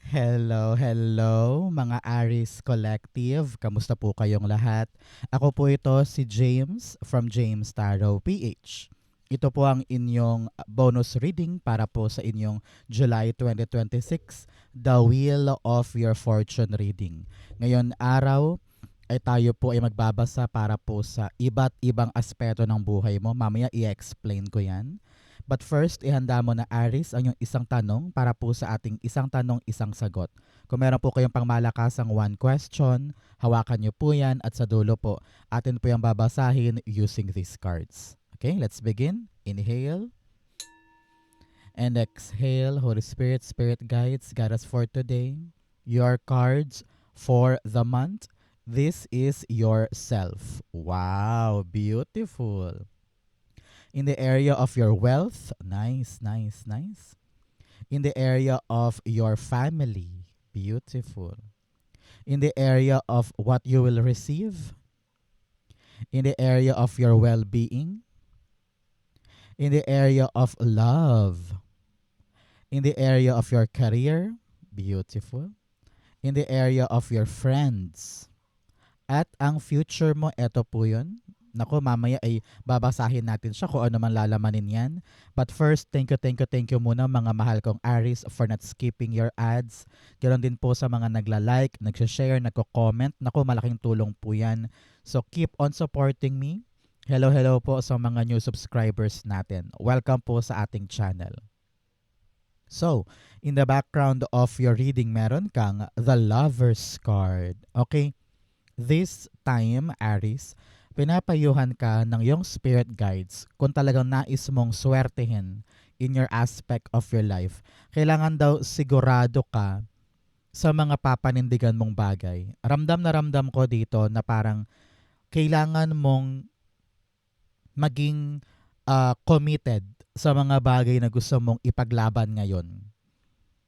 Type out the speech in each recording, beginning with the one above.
Hello, hello mga Aries Collective. Kamusta po kayong lahat? Ako po ito si James from James Tarot PH. Ito po ang inyong bonus reading para po sa inyong July 2026, The Wheel of Your Fortune reading. Ngayon araw ay tayo po ay magbabasa para po sa iba't ibang aspeto ng buhay mo. Mamaya i-explain ko yan. But first, ihanda mo na Aris ang yung isang tanong para po sa ating isang tanong, isang sagot. Kung meron po kayong pangmalakasang one question, hawakan nyo po yan at sa dulo po, atin po yung babasahin using these cards. Okay, let's begin. Inhale and exhale. Holy Spirit, Spirit Guides, guide us for today. Your cards for the month. This is yourself. Wow, beautiful. In the area of your wealth, nice, nice, nice. In the area of your family, beautiful. In the area of what you will receive, in the area of your well-being, in the area of love, in the area of your career, beautiful. In the area of your friends. At ang future mo, eto po yun. Nako, mamaya ay babasahin natin siya kung ano man lalamanin yan. But first, thank you muna mga mahal kong Aries for not skipping your ads. Ganon din po sa mga nagla-like, nagsha-share, nagko-comment. Nako, malaking tulong po yan. So keep on supporting me. Hello, hello po sa mga new subscribers natin. Welcome po sa ating channel. So, in the background of your reading, meron kang the Lover's card. Okay? This time, Aries, pinapayuhan ka ng iyong spirit guides kung talagang nais mong swertehin in your aspect of your life. Kailangan daw sigurado ka sa mga papanindigan mong bagay. Ramdam na ramdam ko dito na parang kailangan mong maging committed sa mga bagay na gusto mong ipaglaban ngayon.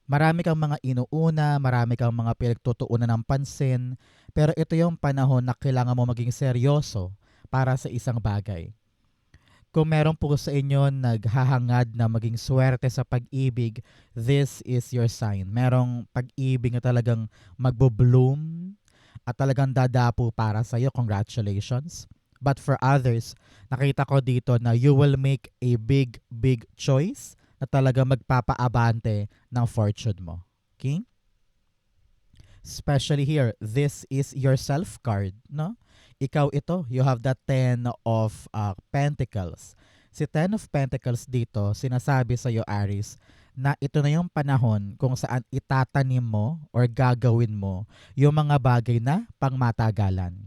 Marami kang mga inuuna, marami kang mga pinagtutuunan ng pansin, pero ito yung panahon na kailangan mo maging seryoso para sa isang bagay. Kung meron po sa inyo naghahangad na maging swerte sa pag-ibig, this is your sign. Merong pag-ibig na talagang magbo-bloom at talagang dadapo para sa iyo. Congratulations. But for others, nakita ko dito na you will make a big, big choice na talaga magpapaabante ng fortune mo. Okay? Especially here, this is your self card, no? Ikaw ito, you have the 10 of Pentacles. Si 10 of Pentacles dito, sinasabi sa iyo Aries, na ito na yung panahon kung saan itatanim mo or gagawin mo yung mga bagay na pangmatagalan.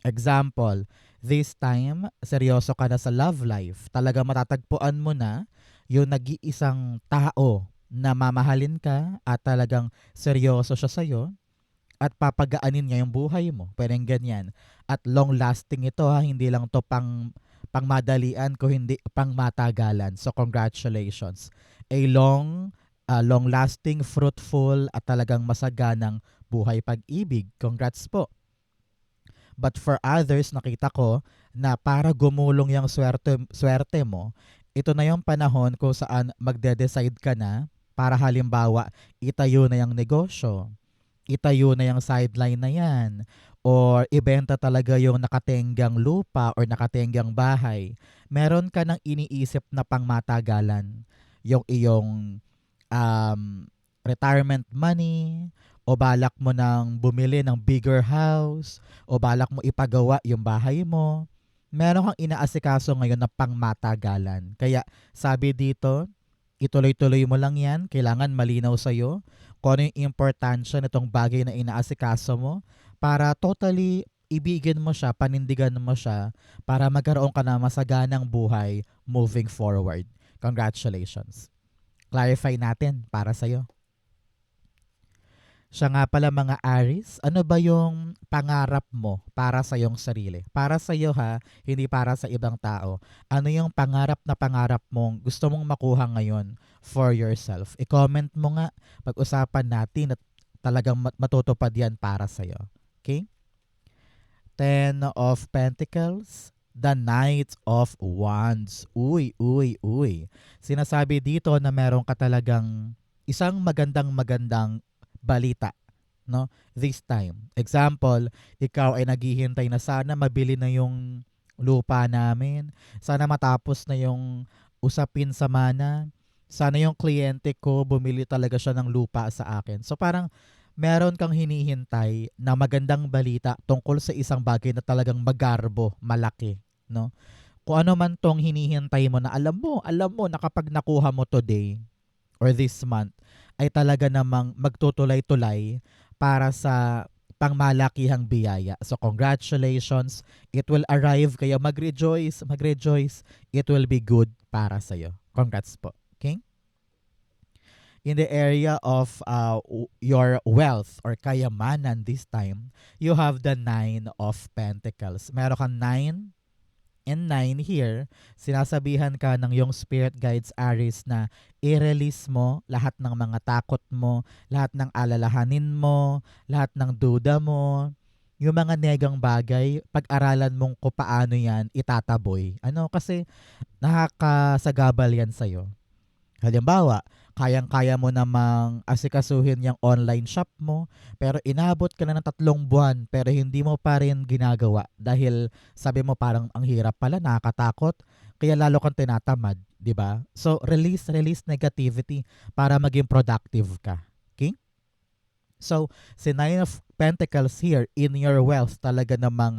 Example, this time, seryoso ka na sa love life. Talaga matatagpuan mo na yung nag-iisang tao na mamahalin ka at talagang seryoso siya sa'yo at papagaanin niya yung buhay mo. Pwedeng ganyan. At long lasting ito ha, hindi lang to pangmadalian ko, hindi pangmatagalan. So congratulations. A long lasting, fruitful at talagang masaganang buhay pag-ibig. Congrats po. But for others, nakita ko na para gumulong yung swerte mo, ito na yung panahon kung saan magde-decide ka na para halimbawa itayo na yung negosyo, itayo na yung sideline na yan, or ibenta talaga yung nakatenggang lupa or nakatenggang bahay. Meron ka nang iniisip na pangmatagalan yung iyong um, retirement money, o balak mo nang bumili ng bigger house, o balak mo ipagawa yung bahay mo. Meron kang inaasikaso ngayon na pangmatagalan. Kaya sabi dito, ituloy-tuloy mo lang yan. Kailangan malinaw sa'yo kung ano yung importansya nitong bagay na inaasikaso mo para totally ibigin mo siya, panindigan mo siya para magkaroon ka na masaganang buhay moving forward. Congratulations. Clarify natin para sa'yo. Siya nga pala mga Aries, ano ba yung pangarap mo para sa iyong sarili? Para sa iyo ha, hindi para sa ibang tao. Ano yung pangarap mong gusto mong makuha ngayon for yourself? I-comment mo nga, pag-usapan natin at talagang matutupad yan para sa iyo. Okay? 10 of Pentacles, the Knight of Wands. Uy, uy, uy. Sinasabi dito na meron ka talagang isang magandang balita, no? This time. Example, ikaw ay naghihintay na sana mabili na yung lupa namin. Sana matapos na yung usapin sa mana. Sana yung kliyente ko bumili talaga siya ng lupa sa akin. So parang meron kang hinihintay na magandang balita tungkol sa isang bagay na talagang magarbo, malaki, no? Kung ano man tong hinihintay mo na alam mo na kapag nakuha mo today or this month ay talaga namang magtutulay-tulay para sa pangmalakihang biyaya. So congratulations, it will arrive kaya mag-rejoice, mag-rejoice. It will be good para sa'yo. Congrats po. Okay? In the area of your wealth or kayamanan this time, you have the Nine of Pentacles. Meron kang 9 and 9 here, sinasabihan ka ng yung spirit guides Aries na i-release mo lahat ng mga takot mo, lahat ng alalahanin mo, lahat ng duda mo, yung mga negang bagay, pag-aralan mong kung paano yan itataboy. Ano, kasi nakakasagabal yan sa'yo. Halimbawa, kayang-kaya mo namang asikasuhin yung online shop mo, pero inabot ka na ng 3 buwan, pero hindi mo pa rin ginagawa dahil sabi mo parang ang hirap pala, nakakatakot, kaya lalo kang tinatamad, di ba? So, release negativity para maging productive ka. Okay? So, si Nine of Pentacles here, in your wealth, talaga namang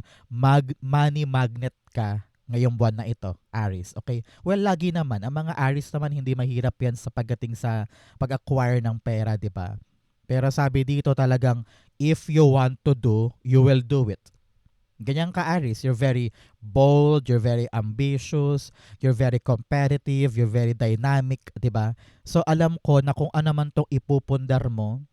money magnet ka ngayong buwan na ito, Aries. Okay? Well, lagi naman, ang mga Aries naman hindi mahirap yan sa pagdating sa pag-acquire ng pera, di ba? Pero sabi dito talagang, if you want to do, you will do it. Ganyan ka, Aries. You're very bold, you're very ambitious, you're very competitive, you're very dynamic, di ba? So, alam ko na kung ano man itong ipupundar mo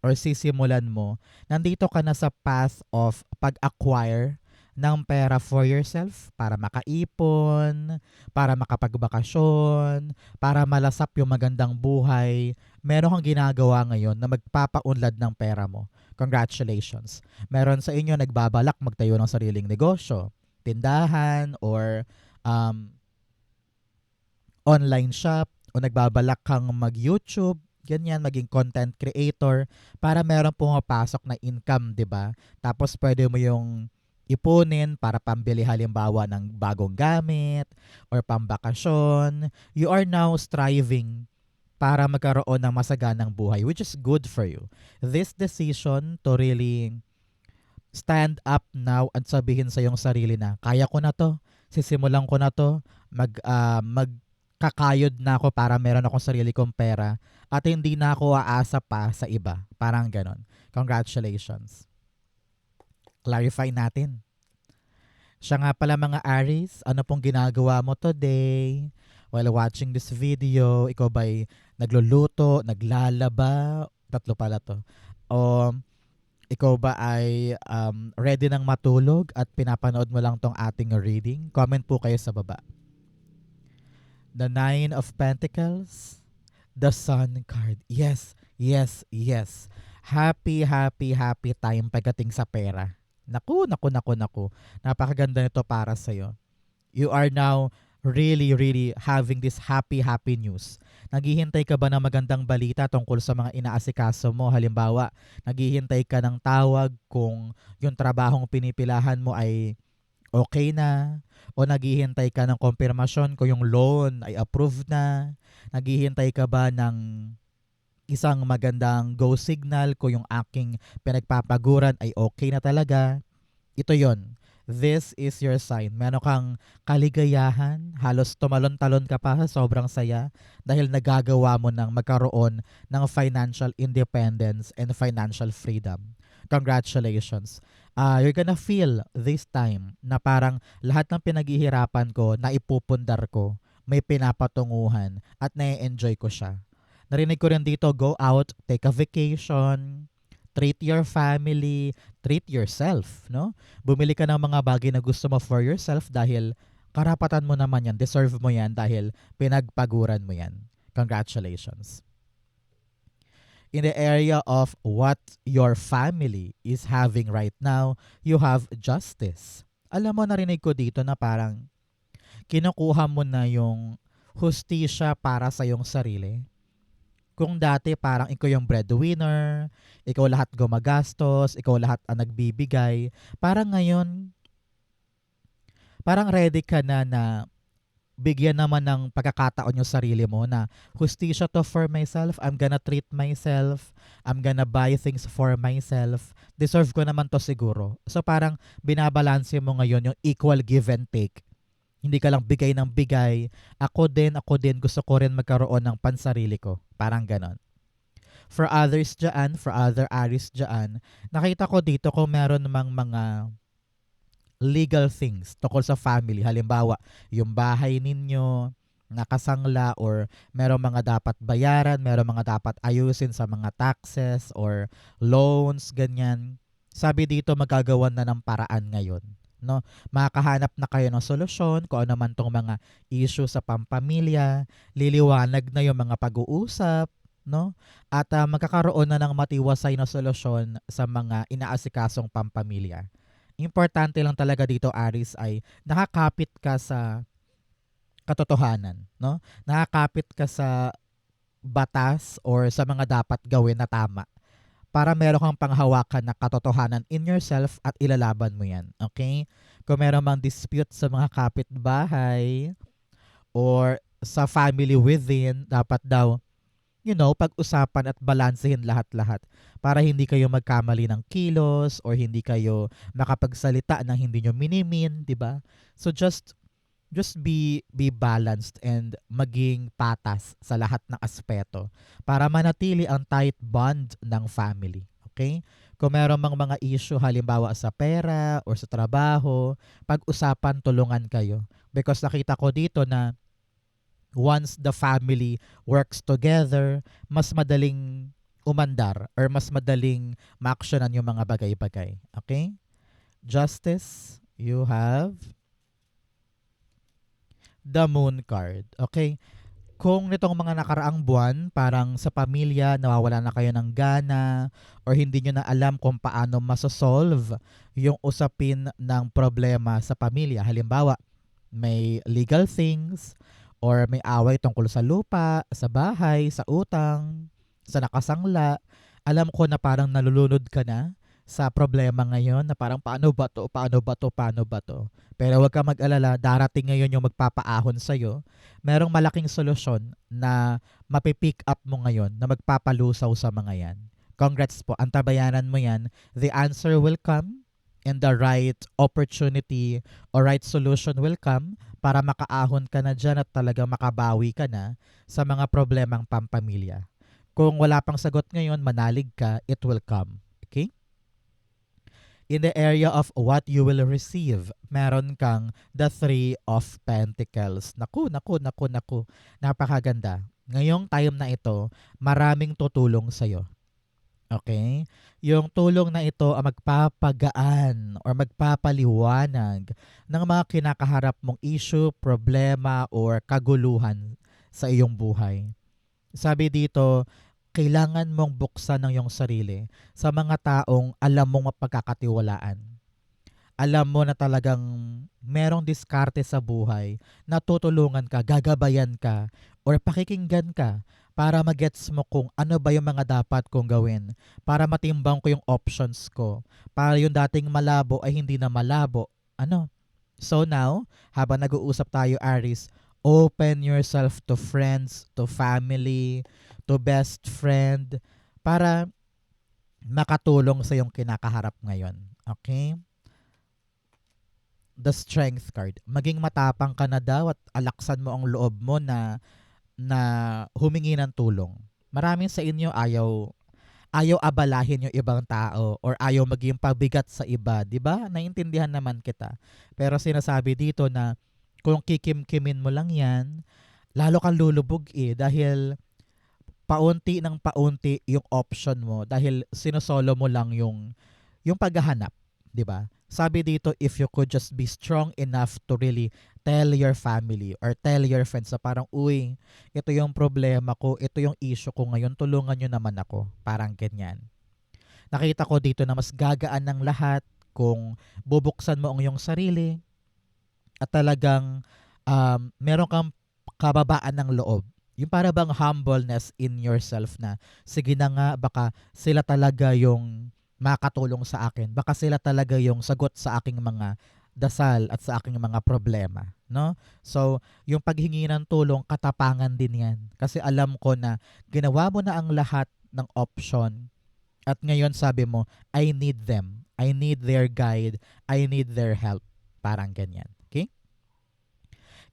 or sisimulan mo, nandito ka na sa path of pag-acquire ng pera for yourself para makaipon, para makapagbakasyon, para malasap yung magandang buhay. Meron kang ginagawa ngayon na magpapaunlad ng pera mo. Congratulations. Meron sa inyo nagbabalak magtayo ng sariling negosyo, tindahan, or online shop, o nagbabalak kang mag-YouTube, ganyan, maging content creator para meron pumapasok na income, 'di ba? Tapos pwede mo yung ipunin para pambili halimbawa ng bagong gamit or pambakasyon. You are now striving para magkaroon ng masaganang buhay, which is good for you. This decision to really stand up now at sabihin sa iyong sarili na, kaya ko na to, sisimulan ko na to, magkakayod na ako para meron akong sarili kong pera at hindi na ako aasa pa sa iba. Parang ganon. Congratulations. Clarify natin. Siya nga pala mga Aries, ano pong ginagawa mo today? While watching this video, ikaw ba'y nagluluto, naglalaba? 3 pala to. O ikaw ba ay ready nang matulog at pinapanood mo lang tong ating reading? Comment po kayo sa baba. The Nine of Pentacles, the Sun card. Yes, yes, yes. Happy, happy, happy time pagdating sa pera. Naku. Napakaganda nito para sa'yo. You are now really, really having this happy, happy news. Naghihintay ka ba ng magandang balita tungkol sa mga inaasikaso mo? Halimbawa, naghihintay ka ng tawag kung yung trabahong pinipilahan mo ay okay na, o naghihintay ka ng konfirmasyon kung yung loan ay approved na, naghihintay ka ba ng isang magandang go signal kung yung aking pinagpapaguran ay okay na talaga. Ito yon. This is your sign. Meron kang kaligayahan, halos tumalon-talon ka pa, sobrang saya dahil nagagawa mo ng magkaroon ng financial independence and financial freedom. Congratulations. You're gonna feel this time na parang lahat ng pinaghihirapan ko na ipupundar ko, may pinapatunguhan at na-enjoy ko siya. Narinig ko rin dito, go out, take a vacation, treat your family, treat yourself, no? Bumili ka ng mga bagay na gusto mo for yourself dahil karapatan mo naman yan, deserve mo yan dahil pinagpaguran mo yan. Congratulations. In the area of what your family is having right now, you have justice. Alam mo, narinig ko dito na parang kinukuha mo na yung hustisya para sa iyong sarili. Kung dati parang ikaw yung breadwinner, ikaw lahat gumagastos, ikaw lahat ang nagbibigay, parang ngayon, parang ready ka na bigyan naman ng pagkakataon yung sarili mo na hustisya to for myself, I'm gonna treat myself, I'm gonna buy things for myself, deserve ko naman to siguro. So parang binabalanse mo ngayon yung equal give and take. Hindi ka lang bigay ng bigay, ako din, gusto ko rin magkaroon ng pansarili ko. Parang ganon. For others dyan, for other Aries dyan, nakita ko dito kung meron namang mga legal things tungkol sa family. Halimbawa, yung bahay ninyo, nakasangla or merong mga dapat bayaran, merong mga dapat ayusin sa mga taxes or loans, ganyan. Sabi dito magagawan na ng paraan ngayon. No? Makakahanap na kayo ng solusyon kung ano man tong mga issue sa pampamilya, liliwanag na yung mga pag-uusap, no? At magkakaroon na ng matiwasay na solusyon sa mga inaasikasong pampamilya. Importante lang talaga dito, Aris, ay nakakapit ka sa katotohanan, no? Nakakapit ka sa batas or sa mga dapat gawin na tama para meron kang panghawakan na katotohanan in yourself at ilalaban mo yan. Okay? Kung meron mang dispute sa mga kapitbahay or sa family within, dapat daw, pag-usapan at balansehin lahat-lahat para hindi kayo magkamali ng kilos or hindi kayo makapagsalita ng hindi nyo minimin, di ba? So just be balanced and maging patas sa lahat ng aspeto para manatili ang tight bond ng family. Okay? Kung meron mang mga issue halimbawa sa pera or sa trabaho, pag-usapan, tulungan kayo. Because nakita ko dito na once the family works together, mas madaling umandar or mas madaling ma-actionan yung mga bagay-bagay. Okay? Justice, you have the moon card. Okay? Kung nitong mga nakaraang buwan, parang sa pamilya, nawawala na kayo ng gana or hindi nyo na alam kung paano masosolve yung usapin ng problema sa pamilya. Halimbawa, may legal things or may away tungkol sa lupa, sa bahay, sa utang, sa nakasangla. Alam ko na parang nalulunod ka na sa problema ngayon na parang paano ba to, paano ba to, paano ba to. Pero huwag ka mag-alala, darating ngayon yung magpapaahon sa'yo. Merong malaking solusyon na mapipick up mo ngayon na magpapalusaw sa mga yan. Congrats po, antabayanan mo yan. The answer will come and the right opportunity or right solution will come para makaahon ka na dyan at talagang makabawi ka na sa mga problemang pampamilya. Kung wala pang sagot ngayon, manalig ka, it will come. Okay? In the area of what you will receive, meron kang the Three of Pentacles. Naku, naku, naku, naku. Napakaganda. Ngayong time na ito, maraming tutulong sa'yo. Okay? Yung tulong na ito ang magpapagaan or magpapaliwanag ng mga kinakaharap mong issue, problema, or kaguluhan sa iyong buhay. Sabi dito, kailangan mong buksan ng iyong sarili sa mga taong alam mong mapagkakatiwalaan. Alam mo na talagang merong diskarte sa buhay na tutulungan ka, gagabayan ka, or pakikinggan ka para magets mo kung ano ba yung mga dapat kong gawin, para matimbang ko yung options ko, para yung dating malabo ay hindi na malabo. Ano? So now, habang nag-uusap tayo, Aries, open yourself to friends, to family, to best friend, para makatulong sa yung kinakaharap ngayon. Okay? The Strength card. Maging matapang ka na daw at alaksan mo ang loob mo na humingi ng tulong. Maraming sa inyo ayaw abalahin yung ibang tao or ayaw maging pabigat sa iba, 'di ba? Naintindihan naman kita. Pero sinasabi dito na kung kikim-kimin mo lang 'yan, lalo kang lulubog dahil paunti ng paunti yung option mo dahil sinosolo mo lang yung paghahanap, 'di ba? Sabi dito, if you could just be strong enough to really tell your family or tell your friends na parang, uy, ito yung problema ko, ito yung issue ko ngayon, tulungan nyo naman ako. Parang ganyan. Nakita ko dito na mas gagaan ng lahat kung bubuksan mo ang iyong sarili at talagang meron kang kababaan ng loob Yung para bang humbleness in yourself na, sige na nga, baka sila talaga yung makatulong sa akin. Baka sila talaga yung sagot sa aking mga dasal at sa aking mga problema. No? So, yung paghingi ng tulong, katapangan din yan. Kasi alam ko na ginawa mo na ang lahat ng option at ngayon sabi mo, I need them. I need their guide. I need their help. Parang ganyan. Okay?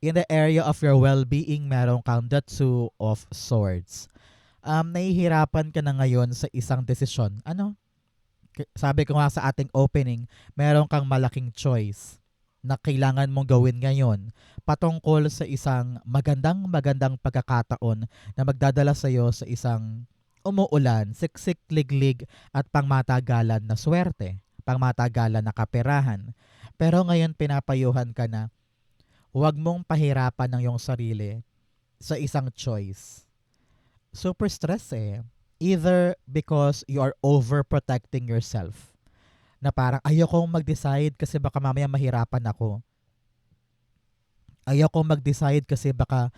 In the area of your well-being, meron kang the Two of Swords. Nahihirapan ka na ngayon sa isang desisyon. Ano? Sabi ko nga sa ating opening, meron kang malaking choice na kailangan mong gawin ngayon patungkol sa isang magandang pagkakataon na magdadala sa iyo sa isang umuulan, siksik, liglig at pangmatagalan na swerte, pangmatagalan na kaperahan. Pero ngayon pinapayuhan ka na huwag mong pahirapan ng iyong sarili sa isang choice. Super stress eh. Either because you are overprotecting yourself, na parang ayokong mag-decide kasi baka mamaya mahirapan ako. Ayokong mag-decide kasi baka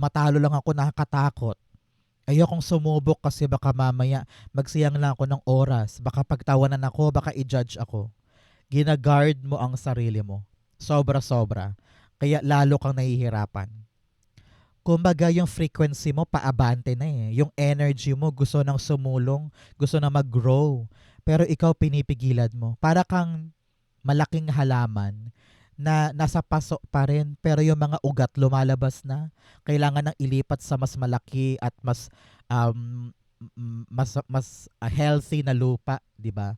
matalo lang ako, nakakatakot. Ayokong sumubok kasi baka mamaya magsiyang lang ako ng oras. Baka pagtawanan ako, baka i-judge ako. Ginaguard mo ang sarili mo. Sobra-sobra. Kaya lalo kang nahihirapan. Kumbaga yung frequency mo paabante na eh. Yung energy mo gusto nang sumulong, gusto na mag-grow. Pero ikaw pinipigilan mo. Para kang malaking halaman na nasa paso pa rin pero yung mga ugat lumalabas na. Kailangan nang ilipat sa mas malaki at mas healthy na lupa, 'di ba?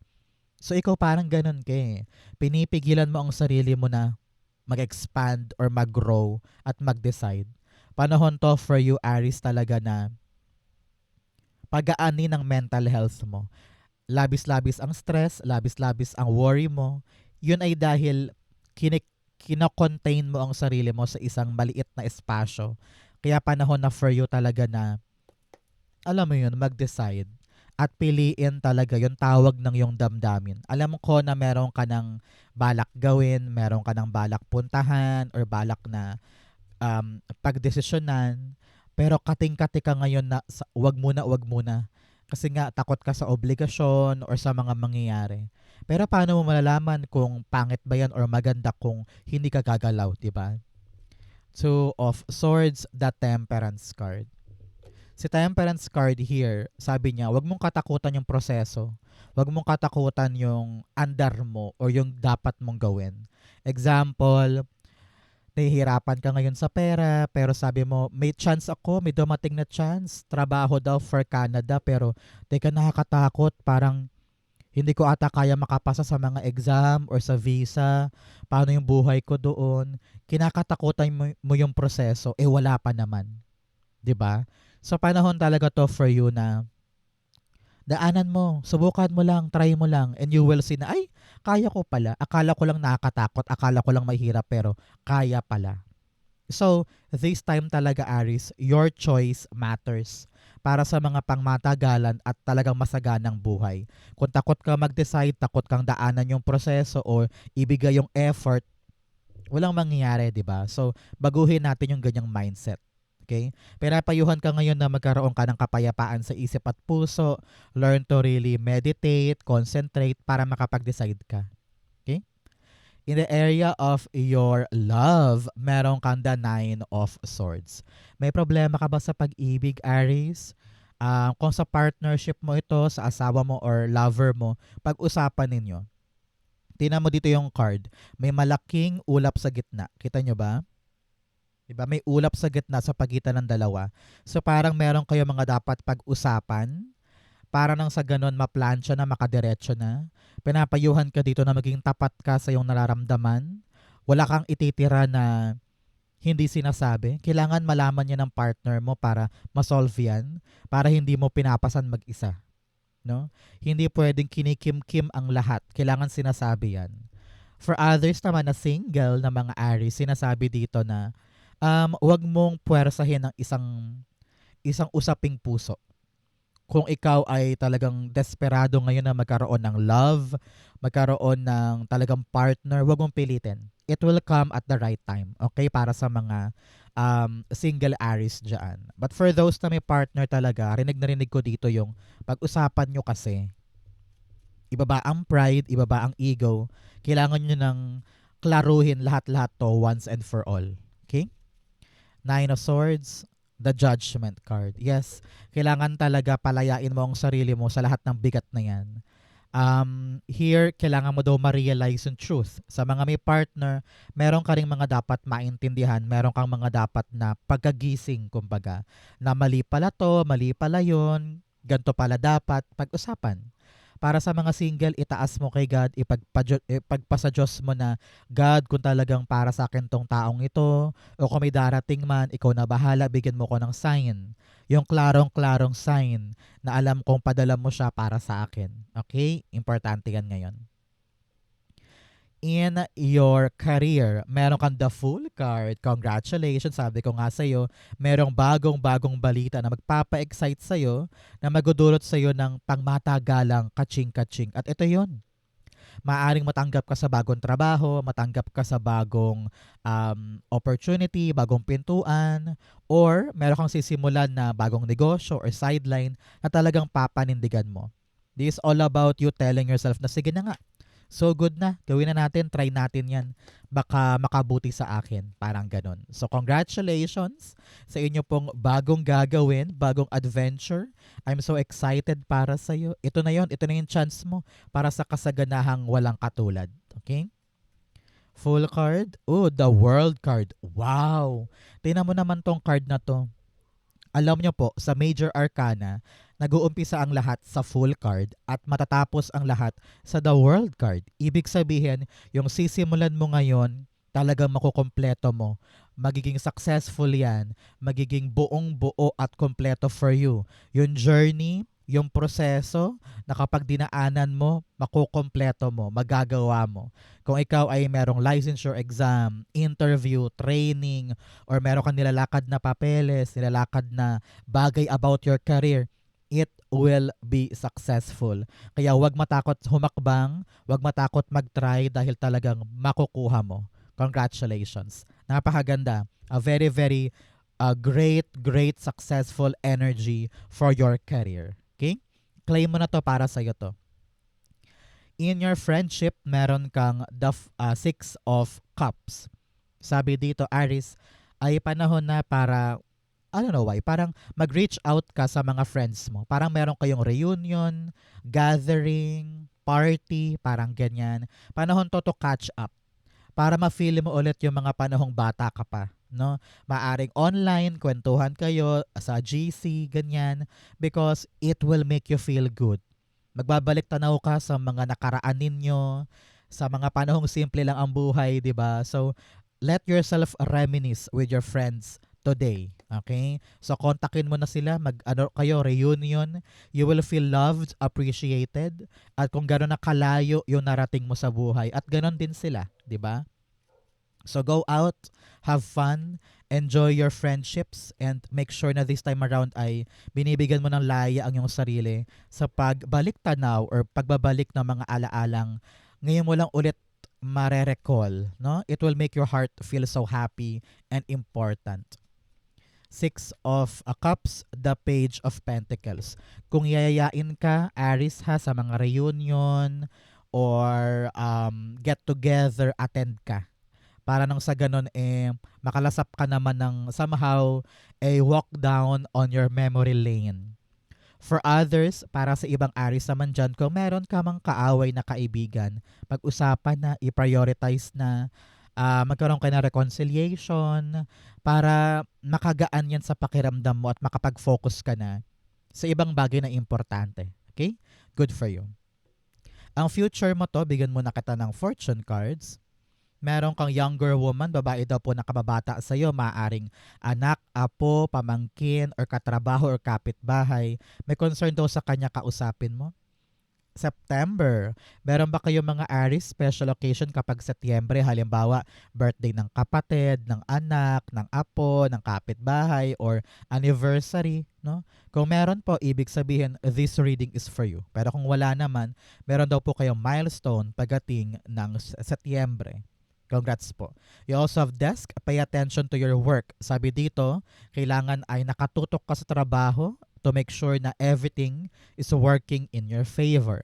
So ikaw parang ganun ka eh. Pinipigilan mo ang sarili mo na mag-expand or mag-grow at mag-decide. Panahon to for you, Aries, talaga na pag-aani ng mental health mo. Labis-labis ang stress, labis-labis ang worry mo. Yun ay dahil kinocontain mo ang sarili mo sa isang maliit na espasyo. Kaya panahon na for you talaga na, alam mo yun, mag-decide at piliin talaga yung tawag ng yung damdamin. Alam ko na meron ka ng balak gawin, meron ka ng balak puntahan or balak na pagdesisyonan, pero kating-kati ka ngayon na wag muna. Kasi nga takot ka sa obligasyon or sa mga mangyayari. Pero paano mo malalaman kung pangit ba yan or maganda kung hindi ka gagalaw, di ba? Two of Swords, the Temperance card. Si Temperance card here, sabi niya, wag mong katakutan yung proseso. Wag mong katakutan yung andar mo or yung dapat mong gawin. Example, nahihirapan ka ngayon sa pera, pero sabi mo, may chance ako, may dumating na chance. Trabaho daw for Canada, pero teka, nakakatakot. Parang hindi ko ata kaya makapasa sa mga exam or sa visa. Paano yung buhay ko doon? Kinakatakutan mo yung proseso, wala pa naman. 'Di ba? So panahon talaga to for you na daanan mo, subukan mo lang, try mo lang, and you will see na, ay, kaya ko pala. Akala ko lang nakakatakot, akala ko lang mahirap, pero kaya pala. So, this time talaga, Aries, your choice matters para sa mga pangmatagalan at talagang masaganang buhay. Kung takot ka mag-decide, takot kang daanan yung proseso or ibigay yung effort, walang mangyayari, di ba? So, baguhin natin yung ganyang mindset. Okay? Pinapayuhan ka ngayon na magkaroon ka ng kapayapaan sa isip at puso. Learn to really meditate, concentrate para makapag-decide ka. Okay? In the area of your love, meron kang the Nine of Swords. May problema ka ba sa pag-ibig, Aries? Kung sa partnership mo ito, sa asawa mo or lover mo, pag-usapan ninyo. Tingnan mo dito yung card. May malaking ulap sa gitna. Kita nyo ba? Diba? May ulap sa gitna sa pagitan ng dalawa. So parang meron kayo mga dapat pag-usapan para nang sa ganun maplansya na, makadiretso na. Pinapayuhan ka dito na maging tapat ka sa iyong nararamdaman. Wala kang ititira na hindi sinasabi. Kailangan malaman niya ng partner mo para masolve yan. Para hindi mo pinapasan mag-isa. No? Hindi pwedeng kinikim-kim ang lahat. Kailangan sinasabi yan. For others naman na single na mga Aries, sinasabi dito na wag mong puwersahin ng isang usaping puso. Kung ikaw ay talagang desperado ngayon na magkaroon ng love, magkaroon ng talagang partner, wag mong pilitin. It will come at the right time. Okay? Para sa mga single Aries dyan. But for those na may partner talaga, rinig na rinig ko dito yung pag-usapan nyo kasi, ibaba ang pride, ibaba ang ego, kailangan nyo ng klaruhin lahat-lahat to once and for all. Okay? Nine of Swords, the Judgment card. Yes, kailangan talaga palayain mo ang sarili mo sa lahat ng bigat na yan. Here, kailangan mo daw ma-realize yung truth. Sa mga may partner, meron ka rin mga dapat maintindihan, meron kang mga dapat na pagkagising, kumbaga, na mali pala to, mali pala yun, ganito pala dapat, pag-usapan. Para sa mga single, itaas mo kay God, ipagpasa Diyos mo na, God, kung talagang para sa akin tong taong ito, o kung may darating man, ikaw na bahala, bigyan mo ko ng sign. Yung klarong-klarong sign na alam kong padala mo siya para sa akin. Okay? Importante yan ngayon. In your career, meron kang the Fool card. Congratulations, sabi ko nga sa'yo, merong bagong-bagong balita na magpapa-excite sa'yo, na magdudulot sa'yo ng pangmatagalang kaching-kaching. At ito yon, maaring matanggap ka sa bagong trabaho, matanggap ka sa bagong opportunity, bagong pintuan, or meron kang sisimulan na bagong negosyo or sideline na talagang papanindigan mo. This is all about you telling yourself na sige na nga, so good na, gawin na natin, try natin yan. Baka makabuti sa akin. Parang ganun. So congratulations sa inyo pong bagong gagawin, bagong adventure. I'm so excited para sa iyo. Ito na yon, ito na yung chance mo para sa kasaganahang walang katulad. Okay? Full card. Oh, the World card. Wow! Tingnan mo naman tong card na to. Alam nyo po, sa Major Arcana, nag-uumpisa ang lahat sa Full card at matatapos ang lahat sa The World card. Ibig sabihin, yung sisimulan mo ngayon, talagang makukompleto mo. Magiging successful yan. Magiging buong buo at kompleto for you. Yung journey, yung proseso na kapag dinaanan mo, makukompleto mo, magagawa mo. Kung ikaw ay merong licensure exam, interview, training, or meron kang nilalakad na papeles, nilalakad na bagay about your career, it will be successful. Kaya huwag matakot humakbang, huwag matakot mag-try dahil talagang makukuha mo. Congratulations. Napakaganda. A very, very great, successful energy for your career. Okay? Claim mo na to para sa'yo to. In your friendship, meron kang the Six of Cups. Sabi dito, Aries, ay panahon na para, I don't know why, parang mag-reach out ka sa mga friends mo. Parang meron kayong reunion, gathering, party, parang ganyan. Panahon to catch up. Para ma-feel mo ulit yung mga panahong bata ka pa, no? Maaring online, kwentuhan kayo sa GC, ganyan, because it will make you feel good. Magbabalik tanaw ka sa mga nakaraan ninyo, sa mga panahong simple lang ang buhay, di ba? So, let yourself reminisce with your friends today. Okay? So, kontakin mo na sila, kayo, reunion. You will feel loved, appreciated, at kung gano'n na kalayo yung narating mo sa buhay. At gano'n din sila, di ba? So, go out, have fun, enjoy your friendships, and make sure na this time around ay binibigyan mo ng laya ang iyong sarili sa pagbalik tanaw or pagbabalik ng mga alaalang ngayon mo lang ulit mare-recall, no? It will make your heart feel so happy and important. Six of Cups, the Page of Pentacles. Kung yayayain ka, Aries ha, sa mga reunion or get together, attend ka. Para nang sa ganun, makalasap ka naman ng somehow a walk down on your memory lane. For others, para sa ibang Aries naman dyan, kung meron ka mang kaaway na kaibigan, pag-usapan na, i-prioritize na, magkaroon kayo ng reconciliation para makagaan yan sa pakiramdam mo at makapag-focus ka na sa ibang bagay na importante. Okay? Good for you. Ang future mo to, bigyan mo na kita ng fortune cards. Meron kang younger woman, babae daw po nakababata sa iyo, maaring anak, apo, pamangkin, or katrabaho, or kapitbahay. May concern daw sa kanya, kausapin mo. September, meron ba kayo mga Aries special occasion kapag Setyembre? Halimbawa, birthday ng kapatid, ng anak, ng apo, ng kapitbahay, or anniversary, no? Kung meron po, ibig sabihin, this reading is for you. Pero kung wala naman, meron daw po kayong milestone pagdating ng Setyembre. Congrats po. You also have desk, pay attention to your work. Sabi dito, kailangan ay nakatutok ka sa trabaho to make sure na everything is working in your favor.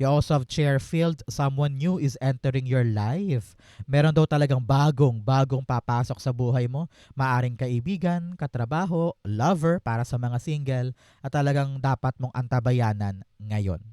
You also have chair field, someone new is entering your life. Meron daw talagang bagong papasok sa buhay mo. Maaring kaibigan, katrabaho, lover para sa mga single at talagang dapat mong antabayanan ngayon.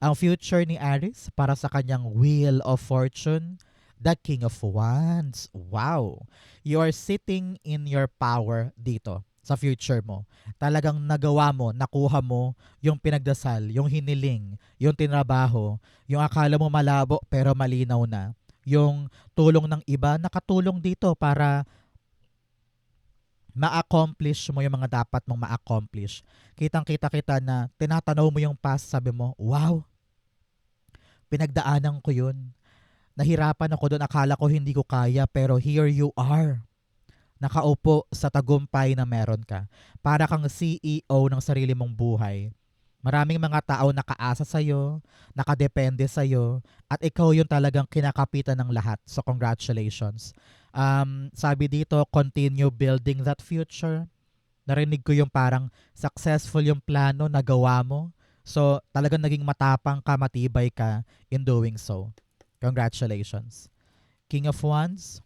Ang future ni Aries para sa kanyang Wheel of Fortune, the King of Wands. Wow! You are sitting in your power dito sa future mo. Talagang nagawa mo, nakuha mo yung pinagdasal, yung hiniling, yung tinrabaho, yung akala mo malabo pero malinaw na. Yung tulong ng iba, nakatulong dito para ma-accomplish mo yung mga dapat mong ma-accomplish. Kitang-kita kita na tinatanaw mo yung past, sabi mo, wow, pinagdaanan ko yun. Nahirapan ako doon, akala ko hindi ko kaya, pero here you are. Nakaupo sa tagumpay na meron ka. Para kang CEO ng sarili mong buhay. Maraming mga tao nakaasa sa'yo, nakadepende sa'yo, at ikaw yung talagang kinakapitan ng lahat. So congratulations. Sabi dito, continue building that future. Narinig ko yung parang successful yung plano, nagawa mo. So talagang naging matapang ka, matibay ka in doing so. Congratulations. King of Wands,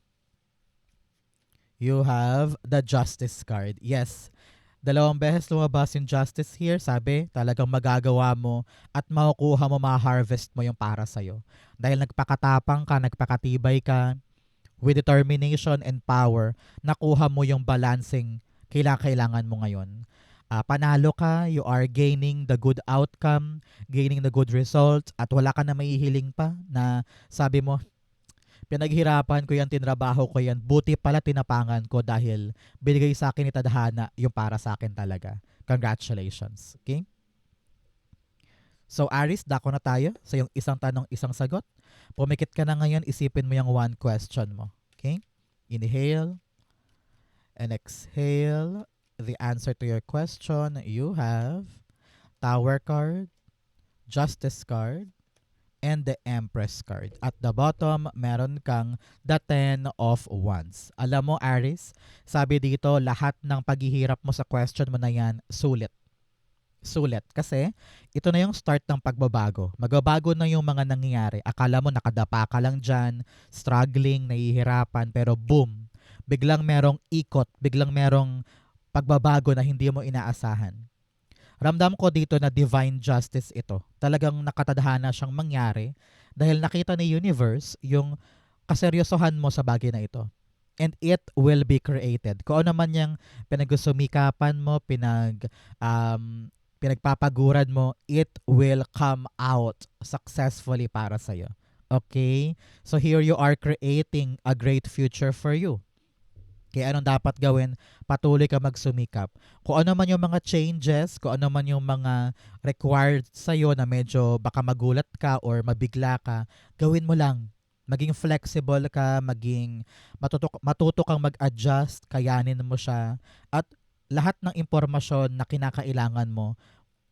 you have the Justice card. Yes, dalawang beses lumabas yung Justice here. Sabi, talagang magagawa mo at makukuha mo, ma-harvest mo yung para sa'yo. Dahil nagpakatapang ka, nagpakatibay ka, with determination and power, nakuha mo yung balancing kailangan mo ngayon. Panalo ka, you are gaining the good outcome, gaining the good results, at wala ka na mahihiling pa na sabi mo, pinaghirapan ko yan, tinrabaho ko yan, buti pala tinapangan ko dahil binigay sa akin ni Tadhana yung para sa akin talaga. Congratulations. Okay? So Aries, dako na tayo sa yung isang tanong, isang sagot. Pumikit ka na ngayon, isipin mo yung one question mo. Okay? Inhale and exhale. The answer to your question, you have Tower card, Justice card, and the Empress card. At the bottom, meron kang the Ten of Wands. Alam mo, Aries, sabi dito, lahat ng paghihirap mo sa question mo na yan, sulit. Sulit. Kasi, ito na yung start ng pagbabago. Magbabago na yung mga nangyayari. Akala mo, nakadapa ka lang dyan, struggling, nahihirapan, pero boom, biglang merong ikot, biglang merong pagbabago na hindi mo inaasahan. Ramdam ko dito na divine justice ito. Talagang nakatadhana siyang mangyari dahil nakita ni universe yung kaseryosohan mo sa bagay na ito. And it will be created. Kung ano man yung pinagsusumikapan mo, pinagpapaguran mo, it will come out successfully para sa'yo. Okay? So here you are creating a great future for you. Kaya anong dapat gawin? Patuloy ka magsumikap. Kung ano man yung mga changes, kung ano man yung mga required sa'yo na medyo baka magulat ka or mabigla ka, gawin mo lang. Maging flexible ka, matuto kang mag-adjust, kayanin mo siya. At lahat ng impormasyon na kinakailangan mo,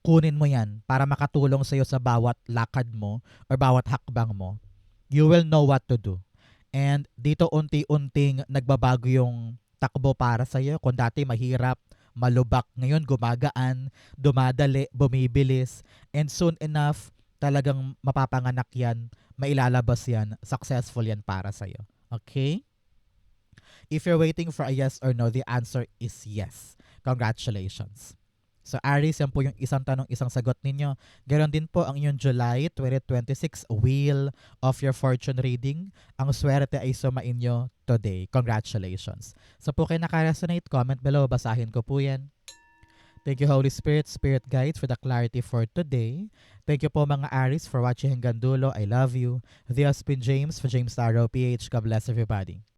kunin mo yan para makatulong sa'yo sa bawat lakad mo or bawat hakbang mo. You will know what to do. And dito unti-unting nagbabago yung takbo para sa'yo. Kung dati mahirap, malubak, ngayon gumagaan, dumadali, bumibilis. And soon enough, talagang mapapanganak yan, mailalabas yan, successful yan para sa'yo. Okay? If you're waiting for a yes or no, the answer is yes. Congratulations. So Aries, yan po yung isang tanong, isang sagot ninyo. Ganon din po ang inyong July 2026 Wheel of your Fortune reading. Ang swerte ay sumain nyo today. Congratulations. So po kayo nakaresonate, comment below. Basahin ko po yan. Thank you Holy Spirit, Spirit Guides for the clarity for today. Thank you po mga Aries for watching hanggang dulo. I love you. This has been James for James Tarot PH. God bless everybody.